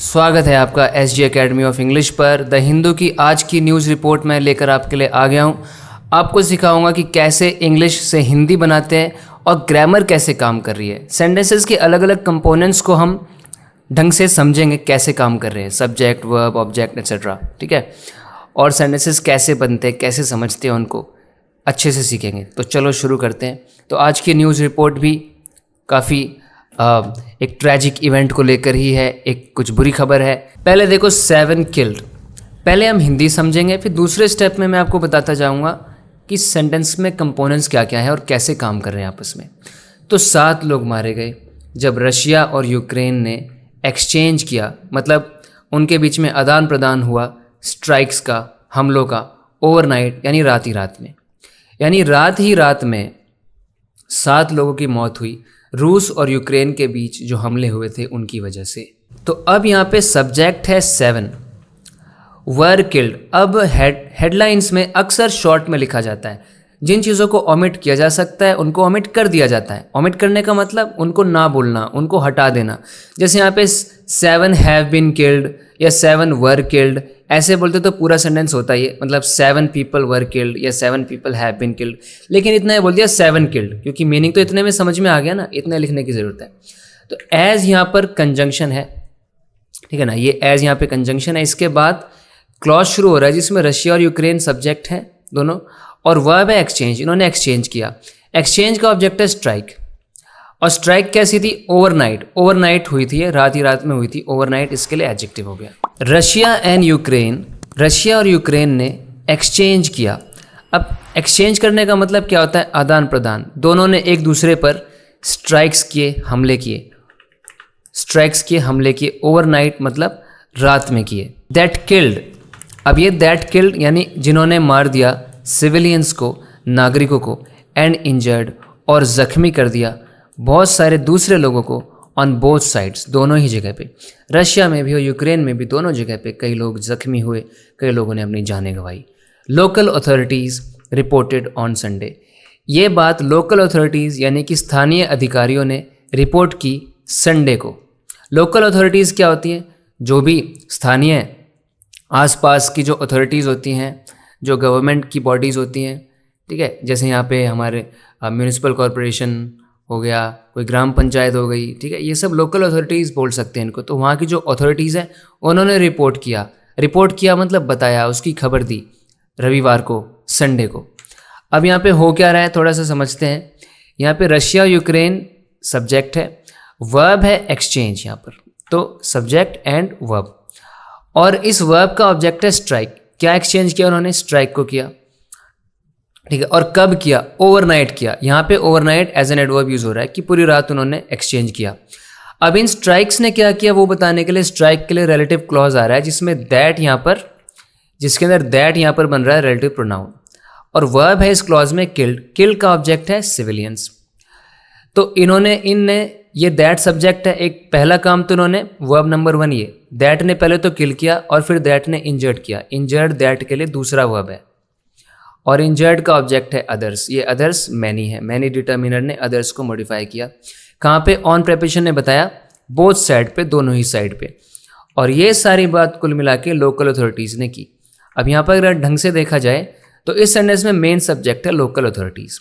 स्वागत है आपका SG एकेडमी ऑफ इंग्लिश पर। द हिंदू की आज की न्यूज़ रिपोर्ट मैं लेकर आपके लिए आ गया हूँ। आपको सिखाऊंगा कि कैसे इंग्लिश से हिंदी बनाते हैं और ग्रामर कैसे काम कर रही है। सेंटेंसेस के अलग अलग कंपोनेंट्स को हम ढंग से समझेंगे कैसे काम कर रहे हैं, सब्जेक्ट, वर्ब, ऑब्जेक्ट एक्सेट्रा, ठीक है। और सेंटेंसेस कैसे बनते हैं, कैसे समझते हैं, उनको अच्छे से सीखेंगे। तो चलो शुरू करते हैं। तो आज की न्यूज़ रिपोर्ट भी काफ़ी एक ट्रैजिक इवेंट को लेकर ही है, एक कुछ बुरी खबर है। पहले देखो 7 किल्ड। पहले हम हिंदी समझेंगे, फिर दूसरे स्टेप में मैं आपको बताता जाऊंगा कि सेंटेंस में कंपोनेंट्स क्या क्या है और कैसे काम कर रहे हैं आपस में। तो 7 लोग मारे गए जब रशिया और यूक्रेन ने एक्सचेंज किया, मतलब उनके बीच में आदान प्रदान हुआ स्ट्राइक्स का, हमलों का, ओवरनाइट यानी रात ही रात में। यानी रात ही रात में 7 लोगों की मौत हुई रूस और यूक्रेन के बीच जो हमले हुए थे उनकी वजह से। तो अब यहाँ पे सब्जेक्ट है 7, वर किल्ड। अब हेडलाइंस में अक्सर शॉर्ट में लिखा जाता है। जिन चीज़ों को ओमिट किया जा सकता है उनको ओमिट कर दिया जाता है। ओमिट करने का मतलब उनको ना बोलना, उनको हटा देना। जैसे यहाँ पे 7 हैव बीन किल्ड या 7 वर किल्ड, ऐसे बोलते तो पूरा सेंटेंस होता ही है, मतलब 7 पीपल वर किल्ड या 7 पीपल हैव बीन किल्ड। लेकिन इतना ही बोल दिया 7 किल्ड, क्योंकि मीनिंग तो इतने में समझ में आ गया ना, इतना लिखने की ज़रूरत है। तो एज यहाँ पर कंजंक्शन है, ठीक है ना, ये एज यहाँ पे कंजंक्शन है। इसके बाद क्लॉज शुरू हो रहा है जिसमें रशिया और यूक्रेन सब्जेक्ट है दोनों, और वर्ब है एक्सचेंज। इन्होंने एक्सचेंज किया। एक्सचेंज का ऑब्जेक्ट है स्ट्राइक, और स्ट्राइक कैसी थी? ओवरनाइट। ओवरनाइट हुई थी, रात ही रात में हुई थी। ओवरनाइट इसके लिए एडजेक्टिव हो गया। रशिया और यूक्रेन ने एक्सचेंज किया। अब एक्सचेंज करने का मतलब क्या होता है? आदान प्रदान। दोनों ने एक दूसरे पर स्ट्राइक्स किए, हमले किए। स्ट्राइक्स किए, हमले किए। ओवरनाइट मतलब रात में किए। That killed. अब ये दैट किल्ड यानी जिन्होंने मार दिया सिविलियंस को, नागरिकों को, एंड इंजर्ड और ज़ख्मी कर दिया बहुत सारे दूसरे लोगों को, ऑन बोथ साइड्स, दोनों ही जगह पे, रशिया में भी और यूक्रेन में भी, दोनों जगह पे कई लोग जख्मी हुए, कई लोगों ने अपनी जानें गंवाई। Local authorities reported on Sunday. ये बात लोकल अथॉरिटीज़ यानी कि स्थानीय अधिकारियों ने रिपोर्ट की संडे को। लोकल अथॉरिटीज़ क्या होती हैं? जो भी स्थानीय आसपास की जो अथॉरिटीज़ होती हैं, जो गवर्नमेंट की बॉडीज़ होती हैं, ठीक है, जैसे यहाँ पे हमारे म्यूनिसिपल कॉरपोरेशन हो गया, कोई ग्राम पंचायत हो गई, ठीक है, ये सब लोकल अथॉरिटीज़ बोल सकते हैं इनको। तो वहाँ की जो अथॉरिटीज़ हैं उन्होंने रिपोर्ट किया मतलब बताया, उसकी खबर दी रविवार को, संडे को। अब यहाँ पे हो क्या रहा है थोड़ा सा समझते हैं। यहाँ पे रशिया यूक्रेन सब्जेक्ट है, वर्ब है एक्सचेंज यहाँ पर, तो सब्जेक्ट एंड वर्ब, और इस वर्ब का ऑब्जेक्ट है स्ट्राइक। क्या एक्सचेंज किया उन्होंने? स्ट्राइक को किया, ठीक है। और कब किया? ओवरनाइट किया। यहाँ पे overnight as an adverb use हो रहा है कि पूरी रात उन्होंने एक्सचेंज किया। अब इन स्ट्राइक्स ने क्या किया वो बताने के लिए स्ट्राइक के लिए रिलेटिव क्लॉज आ रहा है, जिसमें दैट यहाँ पर, जिसके अंदर दैट यहाँ पर बन रहा है रिलेटिव प्रोनाउन, और वर्ब है इस क्लॉज में किल्ड। किल्ड का ऑब्जेक्ट है सिविलियंस। तो इनने ये दैट सब्जेक्ट है। एक पहला काम तो इन्होंने वर्ब नंबर 1, ये दैट ने पहले तो किल किया और फिर दैट ने इंजर्ड किया। इंजर्ड दैट के लिए दूसरा वर्ब है, और इंजर्ड का ऑब्जेक्ट है अदर्स। ये अदर्स मैनी है, मैनी डिटर्मिनर ने अदर्स को मॉडिफाई किया। कहाँ पे? ऑन प्रेपोजिशन ने बताया बोथ साइड पे, दोनों ही साइड पे। और ये सारी बात कुल मिला के लोकल अथॉरिटीज़ ने की। अब यहाँ पर अगर ढंग से देखा जाए तो इस सेंटेंस में मेन सब्जेक्ट है लोकल अथॉरिटीज़,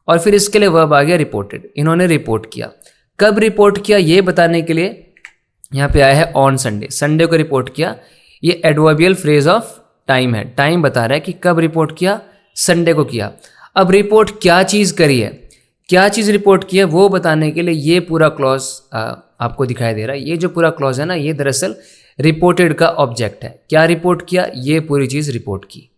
और फिर इसके लिए वर्ब आ गया रिपोर्टेड। इन्होंने रिपोर्ट किया। कब रिपोर्ट किया ये बताने के लिए यहाँ पे आया है ऑन संडे। संडे को रिपोर्ट किया। ये एडवर्बियल फ्रेज ऑफ टाइम है, टाइम बता रहा है कि कब रिपोर्ट किया, संडे को किया। अब रिपोर्ट क्या चीज़ करी है, क्या चीज़ रिपोर्ट की है वो बताने के लिए ये पूरा क्लॉज आपको दिखाई दे रहा है। ये जो पूरा क्लॉज है ना, ये दरअसल रिपोर्टेड का ऑब्जेक्ट है। क्या रिपोर्ट किया? ये पूरी चीज़ रिपोर्ट की,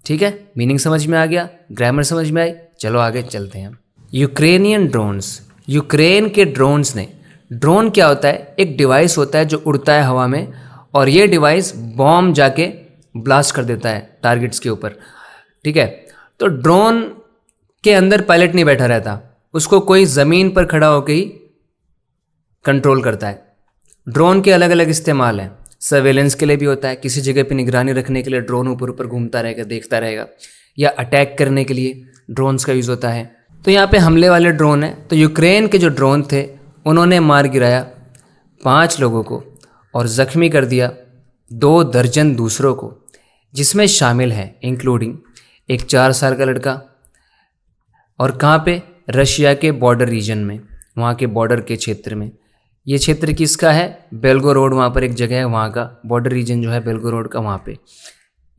ठीक है। मीनिंग समझ में आ गया, ग्रामर समझ में आई। चलो आगे चलते हैं। यूक्रेनियन ड्रोन्स, यूक्रेन के ड्रोन्स ने, ड्रोन क्या होता है? एक डिवाइस होता है जो उड़ता है हवा में, और ये डिवाइस बॉम्ब जाके ब्लास्ट कर देता है टारगेट्स के ऊपर, ठीक है। तो ड्रोन के अंदर पायलट नहीं बैठा रहता, उसको कोई ज़मीन पर खड़ा होकर ही कंट्रोल करता है। ड्रोन के अलग अलग इस्तेमाल हैं। सर्वेलेंस के लिए भी होता है, किसी जगह पे निगरानी रखने के लिए ड्रोन ऊपर ऊपर घूमता रहेगा, देखता रहेगा, या अटैक करने के लिए ड्रोन्स का यूज़ होता है। तो यहाँ पे हमले वाले ड्रोन हैं। तो यूक्रेन के जो ड्रोन थे उन्होंने मार गिराया 5 लोगों को, और ज़ख्मी कर दिया 2 दर्जन दूसरों को, जिसमें शामिल है इंक्लूडिंग एक 4 साल का लड़का। और कहाँ पे? रशिया के बॉर्डर रीजन में, वहाँ के बॉर्डर के क्षेत्र में। ये क्षेत्र किसका है? बेल्गोरोड, वहाँ पर एक जगह है, वहाँ का बॉर्डर रीजन जो है बेल्गोरोड का, वहाँ पे।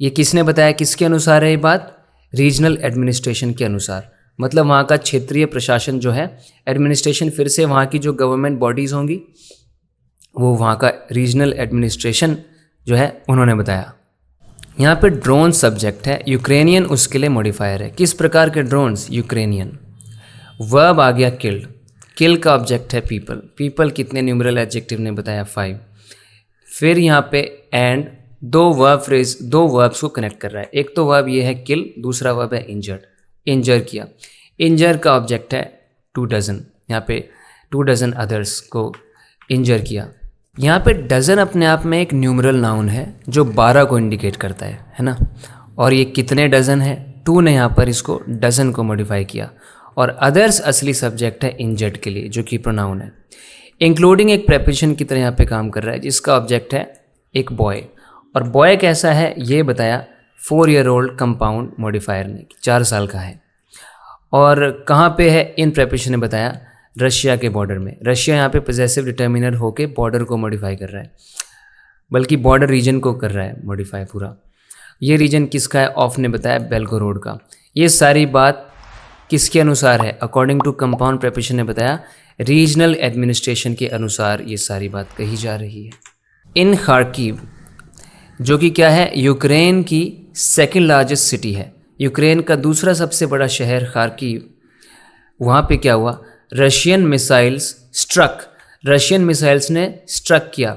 ये किसने बताया? किसके अनुसार है ये बात? रीजनल एडमिनिस्ट्रेशन के अनुसार। मतलब वहाँ का क्षेत्रीय प्रशासन जो है, एडमिनिस्ट्रेशन, फिर से वहाँ की जो गवर्नमेंट बॉडीज़ होंगी वो वहाँ का रीजनल एडमिनिस्ट्रेशन जो है उन्होंने बताया। यहाँ पे ड्रोन सब्जेक्ट है, यूक्रेनियन उसके लिए मॉडिफायर है। किस प्रकार के ड्रोन्स? यूक्रेनियन। वर्ब आ गया किल्ड, किल का ऑब्जेक्ट है पीपल। पीपल कितने न्यूमरल एडजेक्टिव ने बताया? 5। फिर यहाँ पे एंड 2 वर्ब फ्रेज, 2 वर्ब्स को कनेक्ट कर रहा है। एक तो वर्ब ये है किल, दूसरा वर्ब है इंजर्ड, इंजर किया। इंजर का ऑब्जेक्ट है 2 डजन, यहाँ पे 2 डजन अदर्स को इंजर किया। यहाँ पे डजन अपने आप में एक न्यूमरल नाउन है जो 12 को इंडिकेट करता है ना। और ये कितने डजन है? 2 ने यहाँ पर इसको डजन को मॉडिफाई किया। और अदर्स असली सब्जेक्ट है इंजर्ड के लिए, जो कि प्रोनाउन है। इंक्लूडिंग एक प्रेपोजिशन की तरह यहाँ पे काम कर रहा है, जिसका ऑब्जेक्ट है एक बॉय। और बॉय कैसा है ये बताया 4 ईयर ओल्ड कंपाउंड मॉडिफायर ने, 4 साल का है। और कहाँ पे है? इन प्रेपोजिशन ने बताया रशिया के बॉर्डर में। रशिया यहाँ पे पॉजेसिव डिटर्मिनर होके बॉर्डर को मॉडिफाई कर रहा है, बल्कि बॉर्डर रीजन को कर रहा है मॉडिफाई पूरा। ये रीजन किसका है? ऑफ ने बताया बेल्गोरोड का। ये सारी बात किसके अनुसार है? अकॉर्डिंग टू कंपाउंड प्रेपोजिशन ने बताया रीजनल एडमिनिस्ट्रेशन के अनुसार ये सारी बात कही जा रही है। इन खार्किव, जो कि क्या है? यूक्रेन की सेकेंड लार्जेस्ट सिटी है। यूक्रेन का दूसरा सबसे बड़ा शहर खार्किव। वहाँ पे क्या हुआ? Russian missiles struck, Russian missiles ने स्ट्रक किया।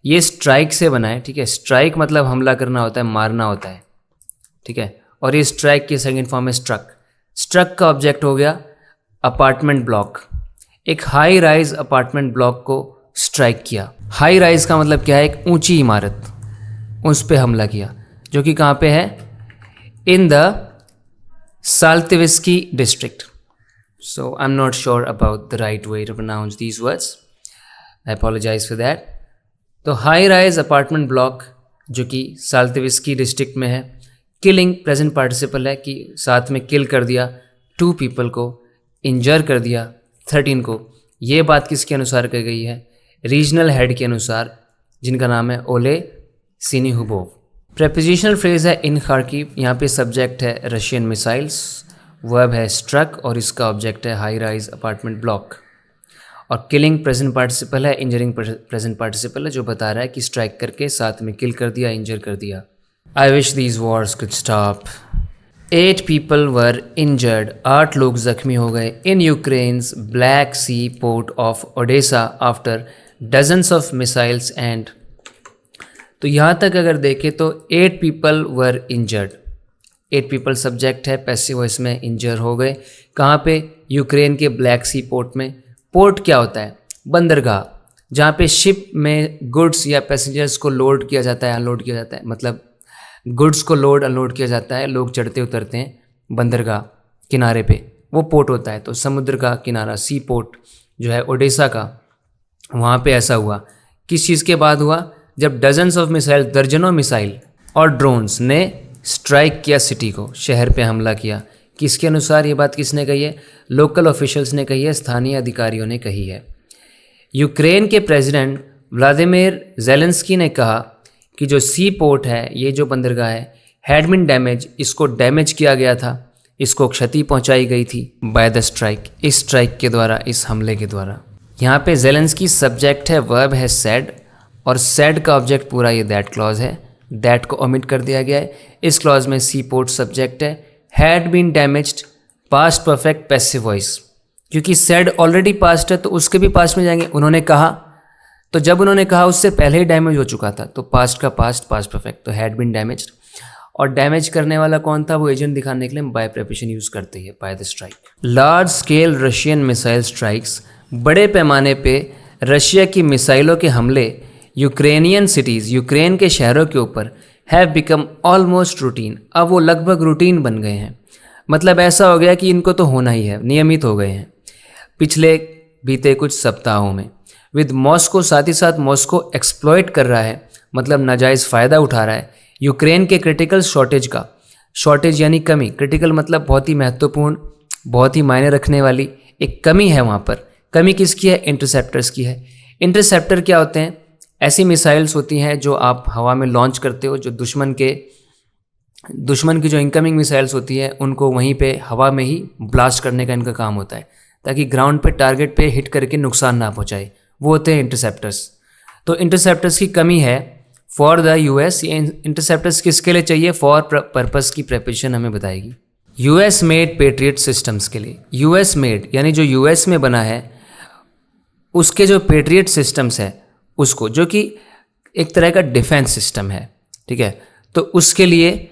ये स्ट्राइक से बना है, ठीक है। स्ट्राइक मतलब हमला करना होता है, मारना होता है, ठीक है। और ये स्ट्राइक की सेकंड फॉर्म है स्ट्रक। स्ट्रक का ऑब्जेक्ट हो गया अपार्टमेंट ब्लॉक। एक हाई राइज अपार्टमेंट ब्लॉक को स्ट्राइक किया। हाई राइज का मतलब क्या है? एक ऊंची इमारत, उस पे हमला किया, जो कि कहाँ पे है? In the Saltivskyi district. So I'm not sure about the right way to pronounce these words. I apologize for that. तो हाई राइज अपार्टमेंट ब्लॉक जो कि साल्तिविस्की डिस्ट्रिक्ट में है। किलिंग प्रेजेंट पार्टिसिपल है कि साथ में किल कर दिया 2 पीपल को, इंजर कर दिया 13 को। ये बात किसके अनुसार कही गई है? रीजनल हेड के अनुसार, जिनका नाम है ओले सिनिहुबोव। प्रेपोजिशनल फ्रेज है इन खार्किव। यहाँ पे सब्जेक्ट है रशियन मिसाइल्स, वर्ब है स्ट्रक और इसका ऑब्जेक्ट है हाई राइज अपार्टमेंट ब्लॉक। और किलिंग प्रेजेंट पार्टिसिपल है, इंजरिंग प्रेजेंट पार्टिसिपल है, जो बता रहा है कि स्ट्राइक करके साथ में किल कर दिया, इंजर कर दिया। I wish these wars could stop. 8 people were injured, 8 लोग जख्मी हो गए in Ukraine's Black Sea port of Odesa after dozens of missiles and. तो यहाँ तक अगर देखें तो 8 people were injured, 8 people subject है, पैसिव वॉइस में इंजर हो गए। कहाँ पे? यूक्रेन के ब्लैक सी पोर्ट में। पोर्ट क्या होता है? बंदरगाह, जहाँ पे शिप में गुड्स या पैसेंजर्स को लोड किया जाता है, अनलोड किया जाता है। मतलब गुड्स को लोड अनलोड किया जाता है, लोग चढ़ते उतरते हैं बंदरगाह किनारे पे, वो पोर्ट होता है। तो समुद्र का किनारा, सी पोर्ट जो है ओडेसा का, वहाँ पे ऐसा हुआ। किस चीज़ के बाद हुआ? जब डजन्स ऑफ मिसाइल, दर्जनों मिसाइल और ड्रोन्स ने स्ट्राइक किया सिटी को, शहर पे हमला किया। किसके अनुसार ये बात किसने कही है? लोकल ऑफिशियल्स ने कही है, स्थानीय अधिकारियों ने कही है। यूक्रेन के प्रेसिडेंट व्लादिमीर ज़ेलेंस्की ने कहा कि जो सी पोर्ट है, ये जो बंदरगाह है, हैड बीन डैमेज, इसको डैमेज किया गया था, इसको क्षति पहुंचाई गई थी बाय द स्ट्राइक, इस स्ट्राइक के द्वारा, इस हमले के द्वारा। यहाँ पे ज़ेलेंस्की सब्जेक्ट है, वर्ब है सैड, और सैड का ऑब्जेक्ट पूरा ये दैट क्लॉज है, दैट को ओमिट कर दिया गया है। इस क्लॉज में सी पोर्ट सब्जेक्ट है, had been damaged past perfect passive voice, क्योंकि सैड ऑलरेडी पास्ट है तो उसके भी पास्ट में जाएंगे। उन्होंने कहा, तो जब उन्होंने कहा उससे पहले ही डैमेज हो चुका था, तो पास्ट का पास्ट, पास्ट परफेक्ट, तो हैड बीन डैमेज्ड। और डैमेज करने वाला कौन था? वो एजेंट दिखाने के लिए हम बाय प्रेपोजिशन यूज़ करते हैं, bye the strike. Large scale Russian missile strikes, बड़े पैमाने पे रशिया की मिसाइलों के हमले यूक्रेनियन सिटीज़, यूक्रेन के शहरों के ऊपर हैव बिकम ऑलमोस्ट रूटीन, अब वो लगभग रूटीन बन गए हैं। मतलब ऐसा हो गया कि इनको तो होना ही है, नियमित हो गए हैं पिछले बीते कुछ सप्ताहों में। विद मॉस्को, साथ ही साथ मॉस्को एक्सप्लॉइट कर रहा है, मतलब नाजायज़ फ़ायदा उठा रहा है यूक्रेन के क्रिटिकल शॉर्टेज का। शॉर्टेज यानी कमी, क्रिटिकल मतलब बहुत ही महत्वपूर्ण, बहुत ही मायने रखने वाली एक कमी है वहाँ पर। कमी किसकी है? इंटरसेप्टर्स की है। इंटरसेप्टर क्या होते हैं? ऐसी मिसाइल्स होती हैं जो आप हवा में लॉन्च करते हो, जो दुश्मन की जो इनकमिंग मिसाइल्स होती है उनको वहीं पे हवा में ही ब्लास्ट करने का इनका काम होता है, ताकि ग्राउंड पे टारगेट पे हिट करके नुकसान ना पहुंचाए। वो होते हैं इंटरसेप्टर्स। तो इंटरसेप्टर्स की कमी है फॉर द यूएस। ये इंटरसेप्टर्स किसके लिए चाहिए? फॉर पर्पस की प्रेपरेशन हमें बताएगी। यूएस मेड पेट्रियट सिस्टम्स के लिए। यूएस मेड यानी जो यूएस में बना है उसके जो पेट्रियट सिस्टम्स है उसको, जो कि एक तरह का डिफेंस सिस्टम है, ठीक है, तो उसके लिए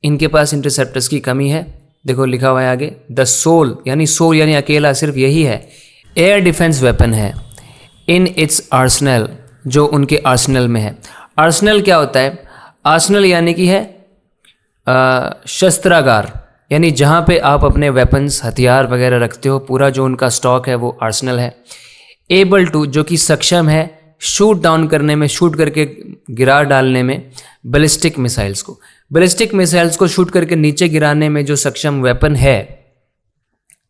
इनके पास इंटरसेप्टर्स की कमी है। देखो लिखा हुआ है आगे, द सोल यानी अकेला सिर्फ यही है एयर डिफेंस वेपन है इन इट्स आर्सनल, जो उनके आर्सनल में है। आर्सनल क्या होता है? आर्सनल यानी कि है शस्त्रागार, यानी जहाँ पे आप अपने वेपन्स, हथियार वगैरह रखते हो, पूरा जो उनका स्टॉक है वो आर्सनल है। एबल टू, जो कि सक्षम है शूट डाउन करने में, शूट करके गिरा डालने में बैलिस्टिक मिसाइल्स को। बैलिस्टिक मिसाइल्स को शूट करके नीचे गिराने में जो सक्षम वेपन है,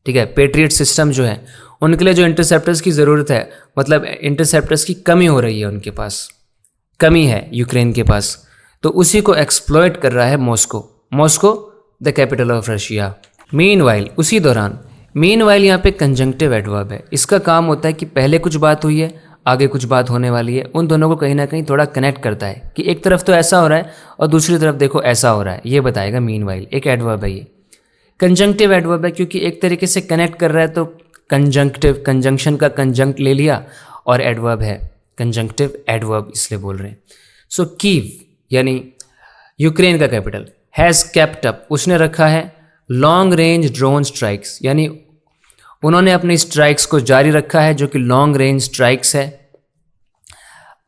ठीक है, पेट्रियट सिस्टम जो है, उनके लिए जो इंटरसेप्टर्स की ज़रूरत है, मतलब इंटरसेप्टर्स की कमी हो रही है, उनके पास कमी है यूक्रेन के पास, तो उसी को एक्सप्लॉइट कर रहा है Moscow the capital of Russia. Meanwhile, उसी दौरान, मीनवाइल यहाँ पे कंजंक्टिव एडवर्ब है। इसका काम होता है कि पहले कुछ बात हुई है, आगे कुछ बात होने वाली है, उन दोनों को कहीं ना कहीं थोड़ा कनेक्ट करता है कि एक तरफ तो ऐसा हो रहा है और दूसरी तरफ देखो ऐसा हो रहा है, ये बताएगा मीनवाइल। एक एडवर्ब है ये, कंजंक्टिव एडवर्ब है क्योंकि एक तरीके से कनेक्ट कर रहा है, तो कंजंक्टिव, कंजंक्शन का कंजंक्ट ले लिया और एडवर्ब है, कंजंक्टिव एडवर्ब इसलिए बोल रहे हैं। सो कीव यानी यूक्रेन का कैपिटल, हैज़ केप्ट अप, उसने रखा है लॉन्ग रेंज ड्रोन स्ट्राइक्स, यानी उन्होंने अपनी स्ट्राइक्स को जारी रखा है, जो कि लॉन्ग रेंज स्ट्राइक्स है।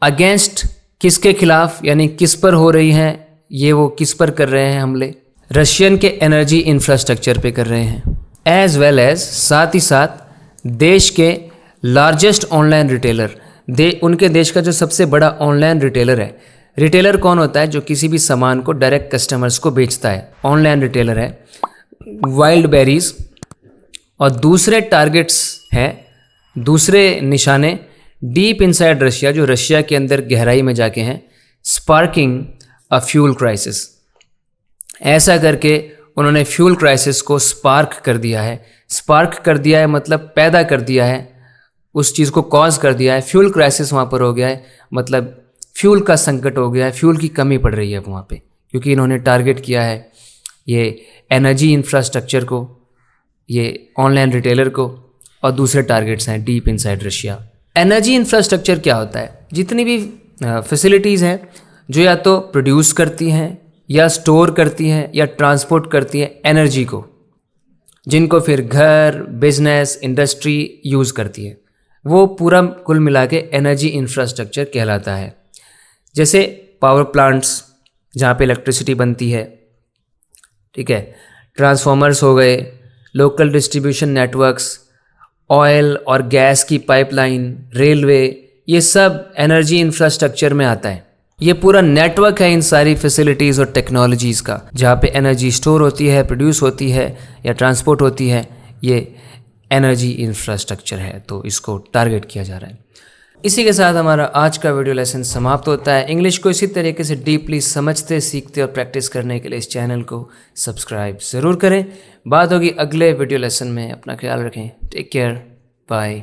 अगेंस्ट, किसके खिलाफ, यानी किस पर हो रही हैं ये, वो किस पर कर रहे हैं हमले? रशियन के एनर्जी इंफ्रास्ट्रक्चर पे कर रहे हैं। एज वेल एज, साथ ही साथ देश के लार्जेस्ट ऑनलाइन रिटेलर, उनके देश का जो सबसे बड़ा ऑनलाइन रिटेलर है। रिटेलर कौन होता है? जो किसी भी सामान को डायरेक्ट कस्टमर्स को बेचता है, ऑनलाइन रिटेलर है। वाइल्ड बेरीज, और दूसरे टारगेट्स हैं, दूसरे निशाने डीप इनसाइड रशिया, जो रशिया के अंदर गहराई में जाके हैं। स्पार्किंग अ फ्यूल क्राइसिस, ऐसा करके उन्होंने फ्यूल क्राइसिस को स्पार्क कर दिया है। स्पार्क कर दिया है मतलब पैदा कर दिया है, उस चीज़ को कॉज कर दिया है। फ्यूल क्राइसिस वहाँ पर हो गया है, मतलब फ्यूल का संकट हो गया है, फ्यूल की कमी पड़ रही है वहाँ पे, क्योंकि इन्होंने टारगेट किया है ये एनर्जी इंफ्रास्ट्रक्चर को, ये ऑनलाइन रिटेलर को, और दूसरे टारगेट्स हैं deep inside Russia. Energy infrastructure क्या होता है? जितनी भी फैसिलिटीज़ हैं जो या तो प्रोड्यूस करती हैं या स्टोर करती हैं या ट्रांसपोर्ट करती हैं एनर्जी को, जिनको फिर घर, बिजनेस, इंडस्ट्री यूज़ करती है, वो पूरा कुल मिला के एनर्जी इंफ्रास्ट्रक्चर कहलाता है। जैसे पावर प्लांट्स जहाँ पे इलेक्ट्रिसिटी बनती है, ठीक है, ट्रांसफॉर्मर्स हो गए, लोकल डिस्ट्रीब्यूशन नेटवर्क्स, ऑयल और गैस की पाइपलाइन, रेलवे, ये सब एनर्जी इंफ्रास्ट्रक्चर में आता है। ये पूरा नेटवर्क है इन सारी फैसिलिटीज़ और टेक्नोलॉजीज़ का, जहाँ पे एनर्जी स्टोर होती है, प्रोड्यूस होती है या ट्रांसपोर्ट होती है, ये एनर्जी इंफ्रास्ट्रक्चर है, तो इसको टारगेट किया जा रहा है। इसी के साथ हमारा आज का वीडियो लेसन समाप्त होता है। इंग्लिश को इसी तरीके से डीपली समझते, सीखते और प्रैक्टिस करने के लिए इस चैनल को सब्सक्राइब ज़रूर करें। बात होगी अगले वीडियो लेसन में। अपना ख्याल रखें। Take care, bye.